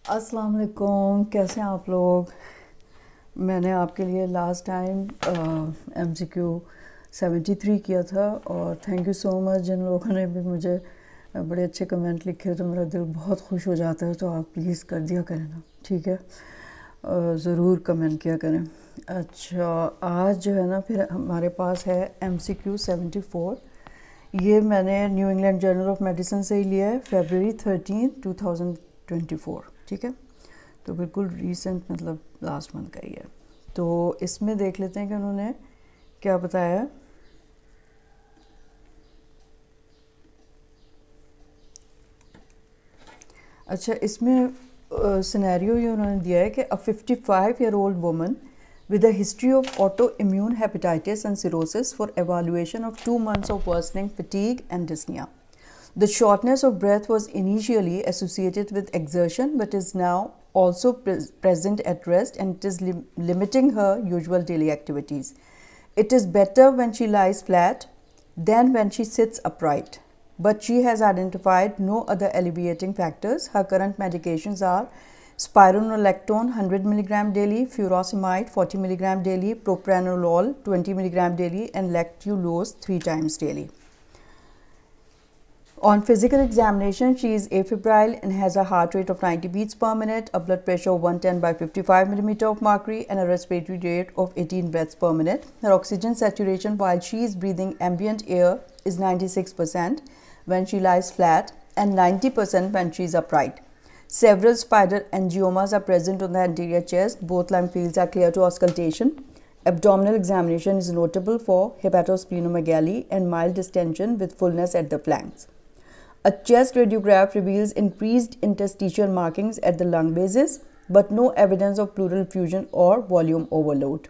अस्सलाम वालेकुम, कैसे हैं आप लोग। मैंने आपके लिए लास्ट टाइम MCQ 73 किया था और थैंक यू सो मच जिन लोगों ने भी मुझे बड़े अच्छे कमेंट लिखे, तो मेरा दिल बहुत खुश हो जाता है। तो आप प्लीज़ कर दिया करें ना, ठीक है। ज़रूर कमेंट किया करें। अच्छा, आज जो है ना फिर हमारे पास है MCQ 74। ये मैंने new England journal of medicine से ही लिया है, February 13, 2024, ठीक है। तो बिल्कुल रीसेंट, मतलब लास्ट मंथ का ही है। तो इसमें देख लेते हैं कि उन्होंने क्या बताया। अच्छा, इसमें सिनेरियो ये उन्होंने दिया है कि अ 55-year-old woman with a history of autoimmune hepatitis and cirrhosis for evaluation of 2 months of worsening fatigue and dyspnea. The shortness of breath was initially associated with exertion but is now also present at rest, and it is limiting her usual daily activities. It is better when she lies flat than when she sits upright, but she has identified no other alleviating factors. Her current medications are spironolactone 100 mg daily, furosemide 40 mg daily, propranolol 20 mg daily, and lactulose 3 times daily. On physical examination, she is afebrile and has a heart rate of 90 beats per minute, a blood pressure of 110 by 55 mm of mercury, and a respiratory rate of 18 breaths per minute. Her oxygen saturation while she is breathing ambient air is 96% when she lies flat and 90% when she is upright. Several spider angiomas are present on the anterior chest. Both lung fields are clear to auscultation. Abdominal examination is notable for hepatosplenomegaly and mild distension with fullness at the flanks. A chest radiograph reveals increased interstitial markings at the lung bases, but no evidence of pleural effusion or volume overload.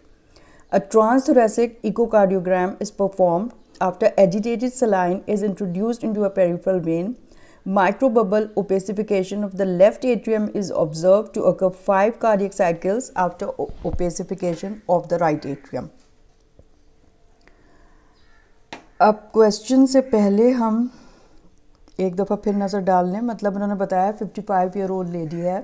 A transthoracic echocardiogram is performed after agitated saline is introduced into a peripheral vein. Microbubble opacification of the left atrium is observed to occur 5 cardiac cycles after opacification of the right atrium. अब question से पहले हम एक दफ़ा फिर नज़र डाल लें। मतलब उन्होंने बताया 55-year-old लेडी है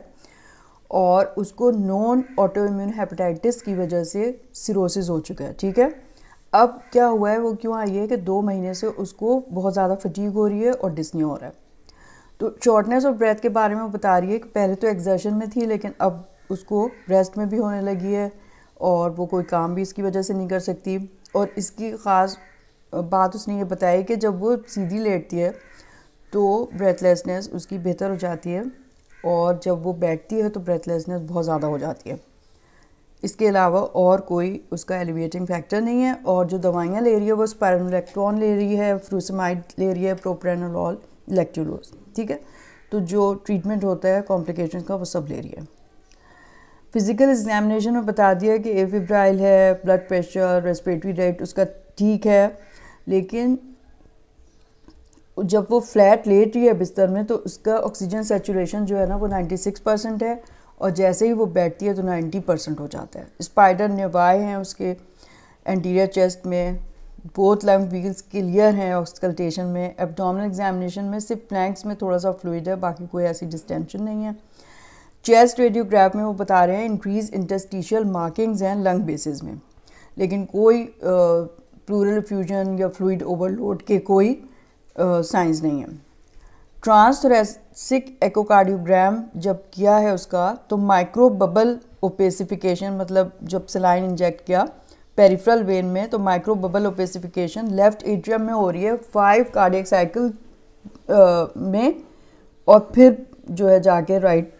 और उसको नॉन ऑटोइम्यून हेपेटाइटिस की वजह से सिरोसिस हो चुका है, ठीक है। अब क्या हुआ है, वो क्यों आई है कि 2 महीने से उसको बहुत ज़्यादा फटीग हो रही है और डिस्निया हो रहा है। तो शॉर्टनेस ऑफ ब्रेथ के बारे में बता रही है कि पहले तो एग्जर्शन में थी, लेकिन अब उसको रेस्ट में भी होने लगी है और वो कोई काम भी इसकी वजह से नहीं कर सकती। और इसकी ख़ास बात उसने ये बताई कि जब वो सीधी लेटती है तो ब्रेथलेसनेस उसकी बेहतर हो जाती है, और जब वो बैठती है तो ब्रेथलेसनेस बहुत ज़्यादा हो जाती है। इसके अलावा और कोई उसका एलिविएटिंग फैक्टर नहीं है। और जो दवाइयाँ ले रही है वो स्पाइरोनोलेक्ट्रॉन ले रही है, फ्रूसेमाइड ले रही है, प्रोप्रानोलॉल, लैक्टुलोज, ठीक है। तो जो ट्रीटमेंट होता है कॉम्प्लिकेशन का वो सब ले रही है। फिज़िकल एग्जामिनेशन में बता दिया कि एफिब्राइल है, ब्लड प्रेशर, रेस्पिरेटरी रेट उसका ठीक है, लेकिन जब वो फ्लैट लेट रही है बिस्तर में तो उसका ऑक्सीजन सैचुरेशन जो है ना वो 96% है, और जैसे ही वो बैठती है तो 90% हो जाता है। स्पाइडर नेवाई हैं उसके एंटीरियर चेस्ट में, बोथ लंग व्हील्स क्लियर हैं ऑस्कल्टेशन में। एब्डोमिनल एग्जामिनेशन में सिर्फ फ्लैंक्स में थोड़ा सा फ्लूइड है, बाकी कोई ऐसी डिस्टेंशन नहीं है। चेस्ट रेडियोग्राफ में वो बता रहे हैं इंक्रीज इंटरस्टिशियल मार्किंग्स हैं लंग बेसिस में, लेकिन कोई प्लूरल फ्यूजन या फ्लूइड ओवरलोड के कोई साइंस नहीं है। ट्रांसथोरेसिक एकोकार्डियोग्राम जब किया है उसका तो माइक्रो बबल ओपेसिफिकेशन, मतलब जब सलाइन इंजेक्ट किया पेरिफेरल वेन में तो micro bubble opacification left atrium में हो रही है 5 कार्डियक साइकिल में, और फिर जो है जाके राइट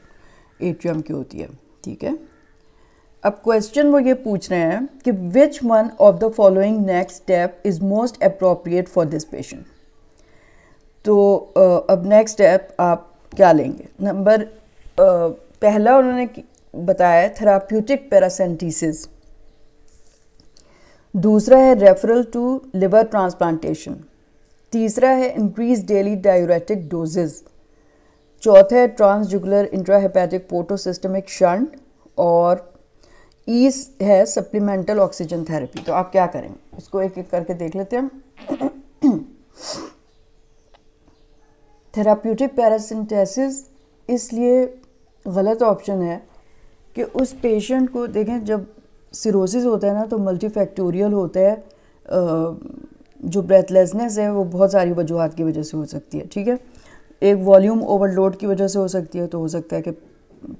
एट्रियम की होती है, ठीक है। अब क्वेश्चन वो ये पूछ रहे हैं कि which one of the following next step is most appropriate for this patient. तो अब नेक्स्ट स्टेप आप क्या लेंगे। नंबर पहला उन्होंने बताया थेराप्यूटिक पैरासेंटीसिस, दूसरा है रेफरल टू लिवर ट्रांसप्लांटेशन, तीसरा है इंक्रीज डेली डायूरेटिक डोजेज, चौथा है ट्रांसजुगुलर इंट्राहेपेटिक पोर्टोसिस्टमिक शंट, और ई है सप्लीमेंटल ऑक्सीजन थेरेपी। तो आप क्या करेंगे, इसको एक एक करके देख लेते हैं। थेराप्यूटिक पैरासिंथेसिस इसलिए गलत ऑप्शन है कि उस पेशेंट को देखें, जब सिरोसिस होता है ना तो मल्टीफैक्टोरियल होता है। जो ब्रेथलेसनेस है वो बहुत सारी वजूहात की वजह से हो सकती है, ठीक है। एक वॉल्यूम ओवरलोड की वजह से हो सकती है, तो हो सकता है कि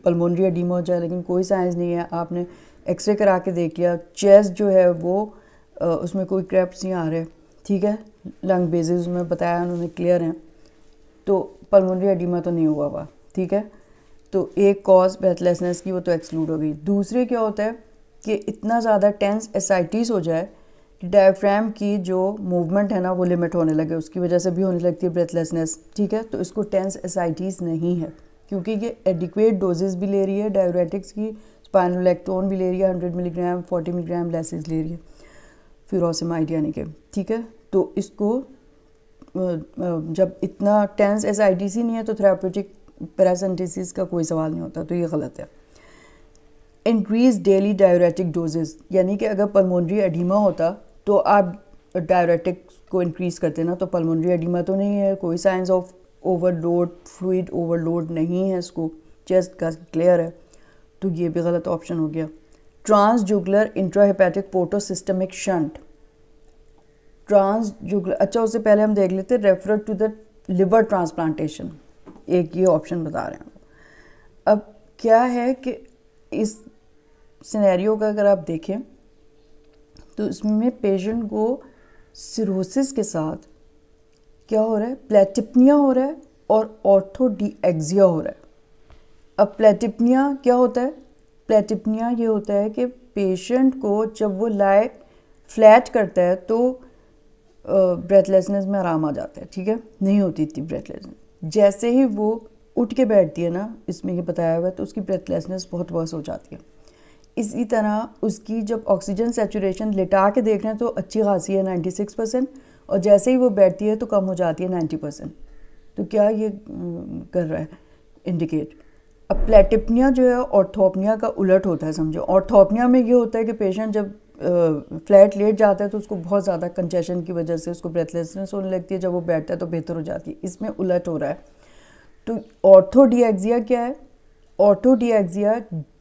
पल्मोनरी एडीमा हो जाए, लेकिन कोई साइंस नहीं है। आपने एक्सरे करा के देख लिया, चेस्ट जो है वो उसमें कोई क्रैप्स नहीं आ रहे, ठीक है, लंग बेसिस में बताया उन्होंने क्लियर हैं, तो पल्मोनरी एडीमा तो नहीं हुआ हुआ, ठीक है। तो एक कॉज ब्रेथलेसनेस की वो तो एक्सक्लूड हो गई। दूसरे क्या होता है कि इतना ज़्यादा टेंस एसाइटिस हो जाए कि डायफ्राम की जो मूवमेंट है ना वो लिमिट होने लगे, उसकी वजह से भी होने लगती है ब्रेथलेसनेस, ठीक है। तो इसको टेंस एसाइटिस नहीं है, क्योंकि ये एडिक्वेट डोजेस भी ले रही है डाययूरेटिक्स की, स्पाइनोलेक्टोन भी ले रही है 100 मिलीग्राम, 40 मिलीग्राम लेसिस ले रही है फ्यूरोसेमाइड यानी कि, ठीक है। तो इसको जब इतना टेंस एसाइटिस ही नहीं है तो थेराप्यूटिक पैरासिंथेसिस का कोई सवाल नहीं होता, तो ये गलत है। इंक्रीज डेली डाययूरेटिक डोजेस, यानी कि अगर पल्मोनरी एडीमा होता तो आप डाययूरेटिक को इंक्रीज़ करते ना, तो पल्मोनरी एडीमा तो नहीं है, कोई science of overload, fluid overload नहीं है, इसको चेस्ट का क्लियर है, तो ये भी गलत ऑप्शन हो गया। Transjugular intrahepatic portosystemic shunt, transjugular, अच्छा उससे पहले हम देख लेते refer to the liver transplantation, एक ये ऑप्शन बता रहे हैं। अब क्या है कि इस सिनेरियो का अगर आप देखें तो इसमें पेशेंट को सिरोसिस के साथ क्या हो रहा है, प्लेटिपनिया हो रहा है और ऑर्थोडीएक्सिया हो रहा है। अब प्लेटिपनिया क्या होता है, प्लेटिपनिया ये होता है कि पेशेंट को जब वो लाए फ्लैट करता है तो ब्रेथलेसनेस में आराम आ जाता है, ठीक है, नहीं होती इतनी ब्रेथलेसनेस। जैसे ही वो उठ के बैठती है ना, इसमें ये बताया हुआ है, तो उसकी ब्रेथलेसनेस बहुत वर्स हो जाती है। इसी तरह उसकी जब ऑक्सीजन सैचुरेशन लिटा के देख रहे हैं तो अच्छी खासी है 96%, और जैसे ही वो बैठती है तो कम हो जाती है 90%। तो क्या ये कर रहा है, इंडिकेट। अब प्लेटिपनिया जो है ऑर्थोपनिया का उलट होता है, समझो। ऑर्थोपनिया में ये होता है कि पेशेंट जब फ्लैट लेट जाता है तो उसको बहुत ज़्यादा कंजेशन की वजह से उसको ब्रेथलेसनेस होने लगती है, जब वो बैठता है तो बेहतर हो जाती है। इसमें उलट हो रहा है। तो ऑर्थोडीएक्सिया क्या है, ऑर्थोडीएक्सिया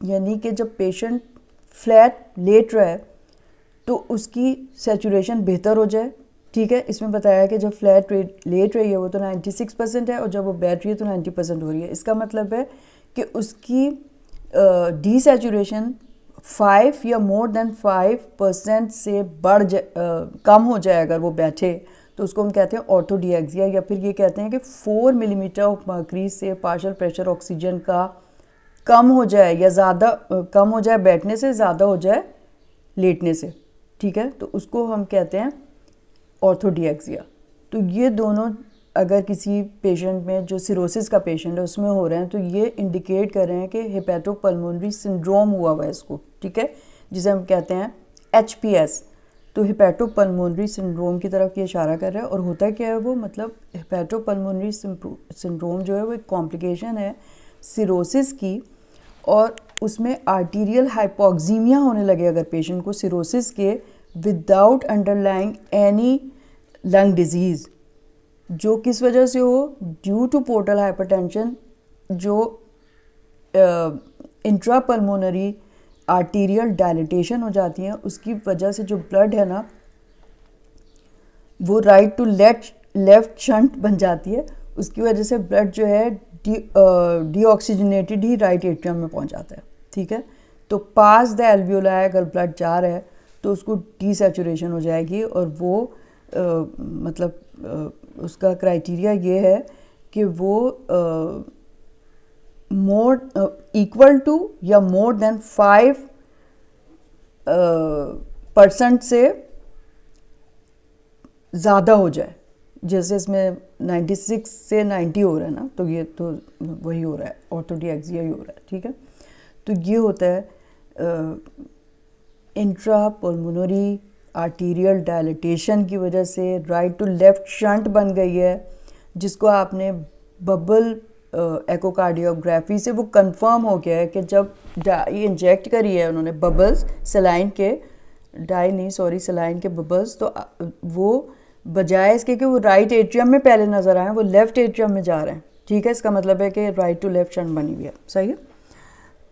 यानी कि जब पेशेंट फ्लैट लेट रहा है तो उसकी सैचुरेशन बेहतर हो जाए, ठीक है। इसमें बताया है कि जब फ्लैट लेट रही है वो तो 96% है, और जब वो बैठ रही है तो 90% हो रही है। इसका मतलब है कि उसकी डी सैचुरेशन 5 या मोर देन 5% से कम हो जाए अगर वो बैठे, तो उसको हम कहते हैं ऑर्थोडीएक्सिया, या फिर ये कहते हैं कि 4 मिलीमीटर ऑफ मर्करी से पार्शियल प्रेशर ऑक्सीजन का कम हो जाए, या ज़्यादा कम हो जाए बैठने से, ज़्यादा हो जाए लेटने से, ठीक है। तो उसको हम कहते हैं ऑर्थोडीएक्सिया। तो ये दोनों अगर किसी पेशेंट में जो सिरोसिस का पेशेंट है उसमें हो रहे हैं, तो ये इंडिकेट कर रहे हैं कि हेपेटोपल्मोनरी सिंड्रोम हुआ हुआ है इसको, ठीक है, जिसे हम कहते हैं HPS। तो हेपेटोपल्मोनरी सिंड्रोम की तरफ ये इशारा कर रहा है। और होता क्या है वो, मतलब हेपेटोपल्मोनरी सिंड्रोम जो है वो एक कॉम्प्लिकेशन है सिरोसिस की, और उसमें आर्टीरियल हाइपोक्सीमिया होने लगे अगर पेशेंट को सिरोसिस के, without underlying any lung disease, जो किस वजह से हो, ड्यू टू पोर्टल हाइपरटेंशन, जो इंट्रापल्मोनरी आर्टीरियल डायलिटेशन हो जाती है, उसकी वजह से जो ब्लड है ना वो राइट टू लेफ्ट शंट बन जाती है, उसकी वजह से ब्लड जो है डीऑक्सीजनेटेड ही राइट एट्रियम में पहुंच जाता है, ठीक है। तो पास द एल्वियोलाई अगर ब्लड जा रहा है तो उसको डीसैचुरेशन हो जाएगी, और वो उसका क्राइटेरिया ये है कि वो मोर इक्वल टू या मोर देन 5% से ज़्यादा हो जाए। जैसे इसमें 96 से 90 हो रहा है ना, तो ये तो वही हो रहा है, ऑर्थोडीएक्सिया ही हो रहा है, ठीक है। तो ये होता है इंट्रापल्मोनरी आर्टीरियल डायलिटेशन की वजह से राइट टू लेफ्ट शंट बन गई है, जिसको आपने बबल एकोकार्डियोग्राफी से वो कंफर्म हो गया है कि जब डाई इंजेक्ट करी है उन्होंने, बबल्स सलाइन के बबल्स, तो वो बजाय इसके कि वो राइट एट्रियम में पहले नज़र आए, वो लेफ्ट एट्रियम में जा रहे हैं, ठीक है। इसका मतलब है कि राइट टू लेफ्ट शंट बनी हुई है, सही है।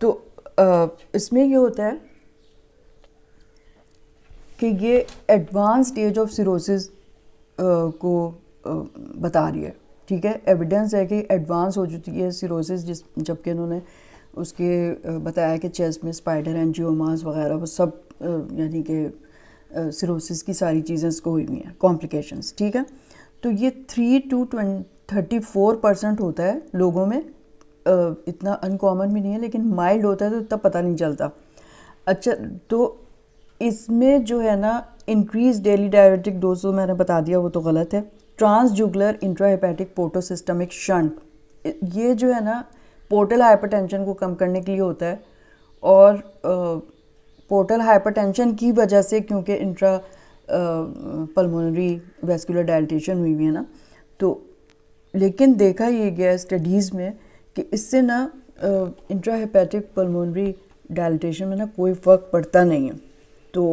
तो इसमें ये होता है कि ये एडवांस स्टेज ऑफ सिरोसिस को बता रही है, ठीक है। एविडेंस है कि एडवांस हो चुकी है सिरोसिस, जबकि उन्होंने उसके बताया कि चेस्ट में स्पाइडर एंजियोमास वगैरह वो सब यानी कि सिरोसिस की सारी चीज़ें इसको हुई हुई हैं, कॉम्प्लिकेशंस, ठीक है। तो ये 3 to 34% होता है लोगों में, इतना अनकॉमन भी नहीं है, लेकिन माइल्ड होता है तो इतना पता नहीं चलता। अच्छा, तो इसमें जो है ना इंक्रीज डेली डायरेटिक डोज, तो मैंने बता दिया वो तो गलत है। ट्रांसजुगुलर इंट्राहेपेटिक पोर्टोसिस्टमिक शंट, ये जो है ना पोर्टल हाइपरटेंशन को कम करने के लिए होता है, और पोर्टल हाइपरटेंशन की वजह से, क्योंकि इंट्रा पल्मोनरी वेस्कुलर डायलिटेशन हुई हुई है ना, तो लेकिन देखा ये गया स्टडीज़ में कि इससे ना इंट्राहेपेटिक पल्मोनरी डायलिटेशन में ना कोई फ़र्क पड़ता नहीं है। तो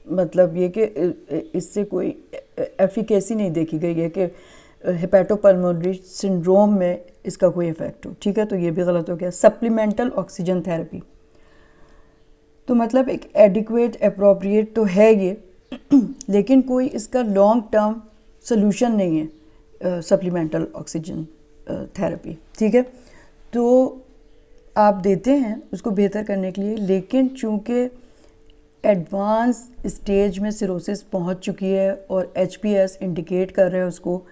मतलब ये कि इससे कोई एफिकेसी नहीं देखी गई है कि हेपेटोपल्मोनरी सिंड्रोम में इसका कोई इफ़ेक्ट हो, ठीक है। तो ये भी गलत हो गया। सप्लीमेंटल ऑक्सीजन थेरेपी, तो मतलब एक एडिक्वेट अप्रोप्रिएट तो है ये, लेकिन कोई इसका लॉन्ग टर्म सोल्यूशन नहीं है सप्लीमेंटल ऑक्सीजन थेरेपी, ठीक है। तो आप देते हैं उसको बेहतर करने के लिए, लेकिन चूँकि एडवांस स्टेज में सिरोसिस पहुंच चुकी है और HPS इंडिकेट कर रहा है उसको,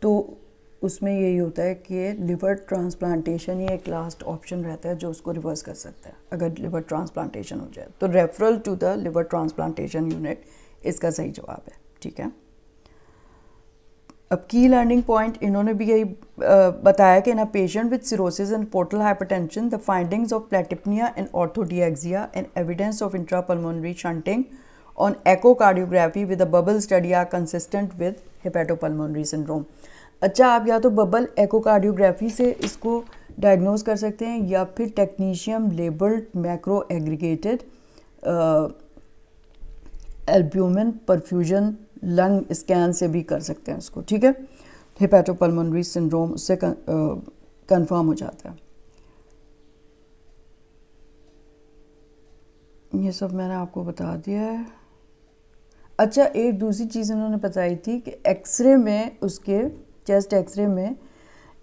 तो उसमें यही होता है कि लिवर ट्रांसप्लांटेशन ही एक लास्ट ऑप्शन रहता है जो उसको रिवर्स कर सकता है अगर लिवर ट्रांसप्लांटेशन हो जाए। तो referral to the liver transplantation unit इसका सही जवाब है, ठीक है। अब की लर्निंग पॉइंट इन्होंने भी यही बताया कि in a patient with cirrhosis and portal hypertension the findings of platypnea and orthodeoxia and evidence of intrapulmonary shunting on echocardiography with a bubble study are consistent with hepatopulmonary syndrome. अच्छा, आप या तो bubble echocardiography से इसको diagnose कर सकते हैं या फिर technetium labelled macro aggregated albumin perfusion lung scan से भी कर सकते हैं उसको, ठीक है। हेपेटोपल्मोनरी सिंड्रोम उससे कंफर्म हो जाता है। ये सब मैंने आपको बता दिया है। अच्छा, एक दूसरी चीज़ उन्होंने बताई थी कि एक्सरे में, उसके चेस्ट एक्सरे में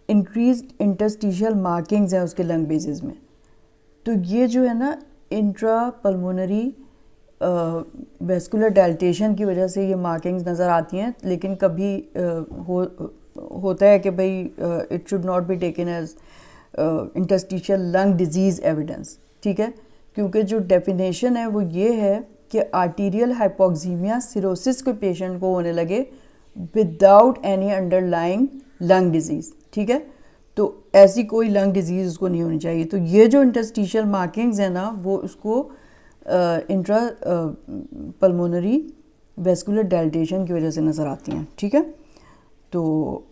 इंक्रीज इंटरस्टिशियल मार्किंग्स हैं उसके लंग बेसिस में। तो ये जो है ना इंट्रा पल्मोनरी वेस्कुलर डायलिटेशन की वजह से ये मार्किंग्स नज़र आती हैं, लेकिन कभी होता है कि भाई it should not be taken as interstitial lung disease evidence, ठीक है। क्योंकि जो डेफिनेशन है वो ये है कि आर्टीरियल हाइपोक्सीमिया सिरोसिस के पेशेंट को होने लगे without any underlying lung disease, ठीक है। तो ऐसी कोई लंग डिजीज़ उसको नहीं होनी चाहिए। तो ये जो इंटरस्टिशियल मार्किंग्स हैं ना, वो उसको इंट्रा पल्मोनरी वेस्कुलर डायलिटेशन की वजह से नज़र आती हैं, ठीक है। तो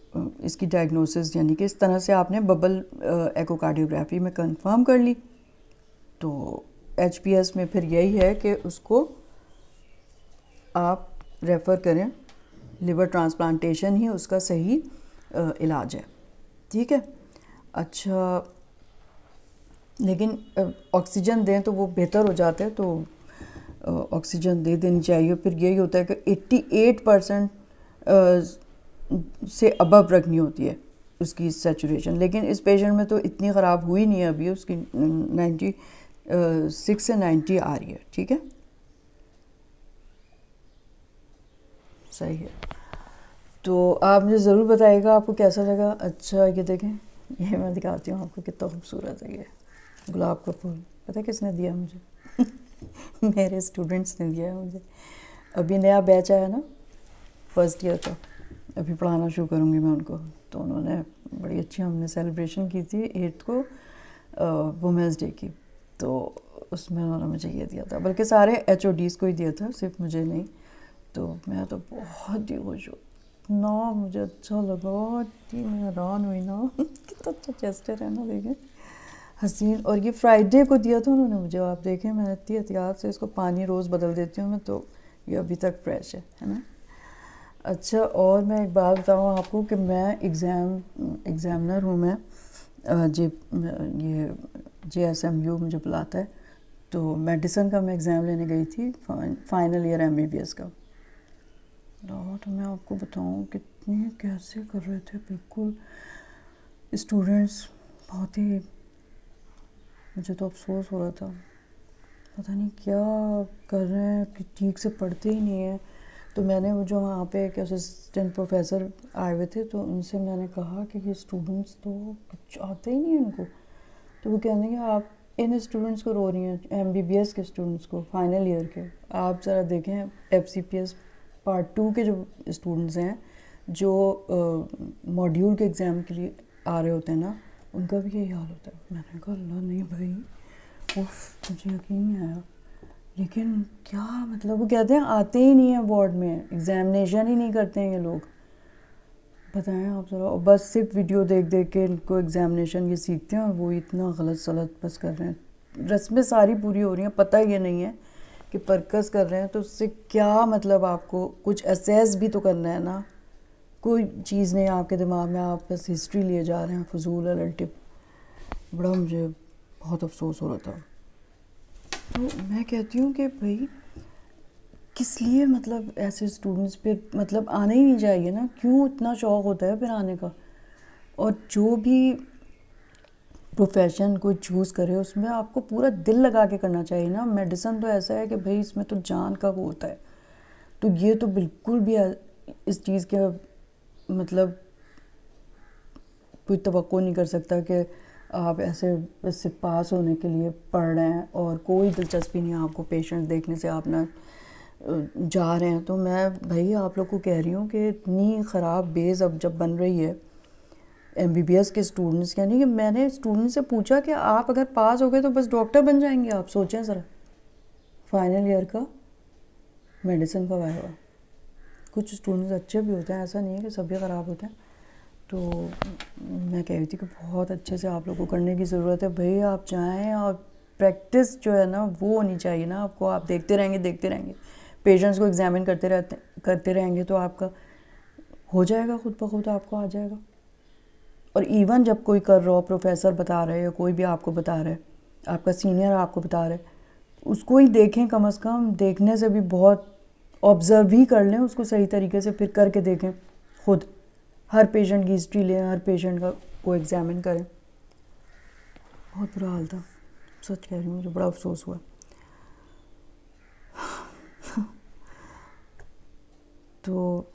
इसकी डायग्नोसिस यानी कि इस तरह से आपने बबल एकोकार्डियोग्राफी में कंफर्म कर ली। तो HPS में फिर यही है कि उसको आप रेफ़र करें, लिवर ट्रांसप्लांटेशन ही उसका सही इलाज है, ठीक है। अच्छा, लेकिन ऑक्सीजन दें तो वो बेहतर हो जाता है, तो ऑक्सीजन दे देनी चाहिए। फिर यही होता है कि 88% से अबव रखनी होती है उसकी सैचुरेशन, लेकिन इस पेशेंट में तो इतनी ख़राब हुई नहीं है अभी, उसकी 96 से 90 आ रही है, ठीक है, सही है। तो आप मुझे ज़रूर बताइएगा आपको कैसा लगा। अच्छा, ये देखें, ये मैं दिखाती हूँ आपको, कितना खूबसूरत है ये गुलाब का फूल। पता है किसने दिया मुझे? मेरे स्टूडेंट्स ने दिया है मुझे। अभी नया बैच आया ना फर्स्ट ईयर का, अभी पढ़ाना शुरू करूँगी मैं उनको। तो उन्होंने बड़ी अच्छी, हमने सेलिब्रेशन की थी 8th को वुमेंस डे की, तो उसमें उन्होंने मुझे ये दिया था, बल्कि सारे HODs को ही दिया था, सिर्फ मुझे नहीं। तो मैं तो बहुत ही खुश हूँ ना, मुझे अच्छा लगा, इतनी मैं हैरान हुई ना कितना अच्छा चेस्टर है ना, देखें हसीन। और ये फ्राइडे को दिया था उन्होंने मुझे, आप देखें मैं इतनी एहतियात से इसको पानी रोज़ बदल देती हूँ मैं, तो ये अभी तक फ्रेश है ना। अच्छा, और मैं एक बात बताऊँ आपको कि मैं एग्ज़ामिनर हूँ मैं, ये JSMU मुझे बुलाता है, तो मेडिसिन का मैं एग्ज़ाम लेने गई थी, फाइनल ईयर MBBS का। तो मैं आपको बताऊं कितने कैसे कर रहे थे, बिल्कुल स्टूडेंट्स बहुत ही, मुझे तो अफसोस हो रहा था, पता नहीं क्या कर रहे हैं कि ठीक से पढ़ते ही नहीं है। तो मैंने वो जो वहाँ पे एक असिस्टेंट प्रोफेसर आए हुए थे, तो उनसे मैंने कहा कि ये स्टूडेंट्स तो कुछ आते ही नहीं है इनको। तो वो कहने कि आप इन स्टूडेंट्स को रो रही हैं, MBBS के स्टूडेंट्स को, फाइनल ईयर के। आप ज़रा देखें FCPS पार्ट 2 के जो स्टूडेंट्स हैं, जो मॉड्यूल के एग्ज़ाम के लिए आ रहे होते हैं ना, उनका भी यही हाल होता है। मैंने कहा अल्लाह नहीं भाई, मुझे यकीन नहीं आया। लेकिन क्या मतलब, वो कहते हैं आते ही नहीं है बोर्ड में, एग्जामिनेशन ही नहीं करते हैं ये लोग। बताएं आप ज़रा, और बस सिर्फ वीडियो देख देख के इनको एग्जामिनेशन ये सीखते हैं, और वो इतना गलत सलत बस कर रहे हैं। रस्में सारी पूरी हो रही हैं, पता ये नहीं है कि परकस कर रहे हैं, तो उससे क्या मतलब, आपको कुछ असेस भी तो करना है ना। कोई चीज़ नहीं आपके दिमाग में, आप बस हिस्ट्री लिए जा रहे हैं, फजूल अलटिप। बड़ा मुझे बहुत अफसोस हो रहा था। तो मैं कहती हूँ कि भाई किस लिए, मतलब ऐसे स्टूडेंट्स पे मतलब आना ही नहीं चाहिए ना। क्यों इतना शौक़ होता है फिर आने का। और जो भी प्रोफेशन कोई चूज़ करे, उसमें आपको पूरा दिल लगा के करना चाहिए ना। मेडिसिन तो ऐसा है कि भाई इसमें तो जान का वो होता है, तो ये तो बिल्कुल भी इस चीज़ के मतलब कोई तवक्को नहीं कर सकता कि आप ऐसे इससे पास होने के लिए पढ़ रहे हैं और कोई दिलचस्पी नहीं है आपको पेशेंट देखने से, आप ना जा रहे हैं। तो मैं भाई आप लोग को कह रही हूँ कि इतनी ख़राब बेस अब जब बन रही है MBBS के स्टूडेंट्स, यानी कि मैंने स्टूडेंट से पूछा कि आप अगर पास हो गए तो बस डॉक्टर बन जाएंगे आप? सोचें ज़रा, फाइनल ईयर का मेडिसिन का वाइवा। कुछ स्टूडेंट्स अच्छे भी होते हैं, ऐसा नहीं है कि सभी ख़राब होते हैं। तो मैं कह रही थी कि बहुत अच्छे से आप लोगों को करने की ज़रूरत है भाई। आप जाएँ और प्रैक्टिस जो है ना वो होनी चाहिए ना आपको। आप देखते रहेंगे पेशेंट्स को एग्जामिन करते रहेंगे तो आपका हो जाएगा, खुद ब खुद आपको आ जाएगा। और इवन जब कोई कर रहा हो, प्रोफेसर बता रहे हैं या कोई भी आपको बता रहा है, आपका सीनियर आपको बता रहे, उसको ही देखें कम से कम। देखने से भी बहुत, ऑब्ज़र्व ही कर लें उसको सही तरीके से, फिर करके देखें खुद। हर पेशेंट की हिस्ट्री लें, हर पेशेंट का को एग्जामिन करें। बहुत बुरा हाल था, सच कह रही हूँ, मुझे बड़ा अफसोस हुआ। तो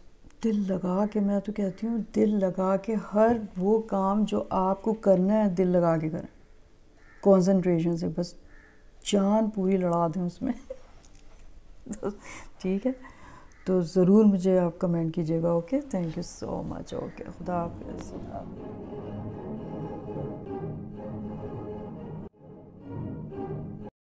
दिल लगा के, मैं तो कहती हूँ दिल लगा के हर वो काम जो आपको करना है दिल लगा के करें, कंसंट्रेशन से, बस जान पूरी लड़ा दें उसमें। तो ठीक है, तो ज़रूर मुझे आप कमेंट कीजिएगा। Okay, thank you so much. Okay, खुदा हाफ़िज़।